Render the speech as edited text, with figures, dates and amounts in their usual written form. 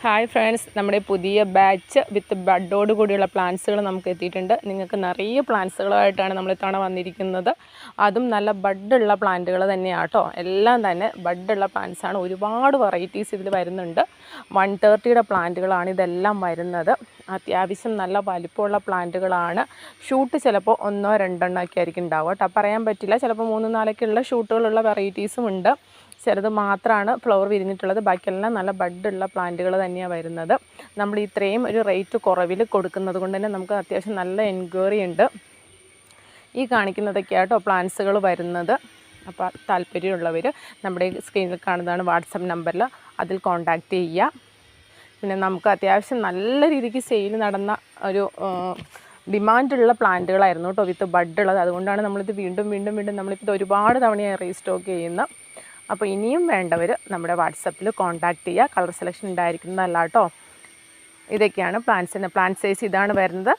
Hi friends, നമ്മുടെ പുതിയ batch വിത്ത് ബഡോട് കൂടിയുള്ള പ്ലാന്റ്സുകൾ നമുക്ക് എത്തിയിട്ടുണ്ട്. നിങ്ങൾക്ക് നിറയെ പ്ലാന്റ്സുകളായിട്ടാണ് നമ്മൾ ഇത്തവണ വന്നിരിക്കുന്നത്. അതും നല്ല ബഡുള്ള പ്ലാന്റുകൾ തന്നെയാണ് കേട്ടോ. എല്ലാം തന്നെ ബഡുള്ള പ്ലാന്റ്സാണ്. ഒരുപാട് വെറൈറ്റീസ് ഇതിൽ വരുന്നുണ്ട്. 130യുടെ പ്ലാന്റുകളാണ് ഇതെല്ലാം വരുന്നത്. അത്യാവശ്യം നല്ല വലിപ്പമുള്ള പ്ലാന്റുകളാണ്. ഷൂട്ട് ചിലപ്പോൾ 1-2 ഒക്കെ ആയിരിക്കും ഉണ്ടാവുക കേട്ടോ. പറയാൻ പറ്റില്ല, ചിലപ്പോൾ 3-4 ഉള്ള ഷൂട്ടുകളുള്ള വെറൈറ്റീസും ഉണ്ട്. ചിലത് മാത്രമാണ് ഫ്ലവർ വിരിഞ്ഞിട്ടുള്ളത്. ബാക്കിയെല്ലാം നല്ല ബഡുള്ള പ്ലാന്റുകൾ തന്നെയാണ് വരുന്നത്. നമ്മൾ ഇത്രയും ഒരു റേറ്റ് കുറവിൽ കൊടുക്കുന്നത് കൊണ്ട് തന്നെ നമുക്ക് അത്യാവശ്യം നല്ല എൻക്വയറി ഉണ്ട്. ഈ കാണിക്കുന്നതൊക്കെയാണ് കേട്ടോ പ്ലാന്റ്സുകൾ വരുന്നത്. അപ്പോൾ താല്പര്യമുള്ളവർ നമ്മുടെ സ്ക്രീനിൽ കാണുന്നതാണ് വാട്സപ്പ് നമ്പറിൽ, അതിൽ കോൺടാക്റ്റ് ചെയ്യുക. പിന്നെ നമുക്ക് അത്യാവശ്യം നല്ല രീതിക്ക് സെയിൽ നടന്ന ഒരു ഡിമാൻഡുള്ള പ്ലാന്റുകളായിരുന്നു കേട്ടോ വിത്ത് ബഡുള്ളത്. അതുകൊണ്ടാണ് നമ്മളിത് വീണ്ടും നമ്മളിപ്പോൾ ഇത് ഒരുപാട് തവണയായി റീസ്റ്റോക്ക് ചെയ്യുന്നത്. അപ്പോൾ ഇനിയും വേണ്ടവർ നമ്മുടെ വാട്സപ്പിൽ കോൺടാക്റ്റ് ചെയ്യുക. കളർ സെലക്ഷൻ ഉണ്ടായിരിക്കുന്നതല്ല കേട്ടോ. ഇതൊക്കെയാണ് പ്ലാന്റ്സിന്. പ്ലാന്റ് സൈസ് ഇതാണ് വരുന്നത്.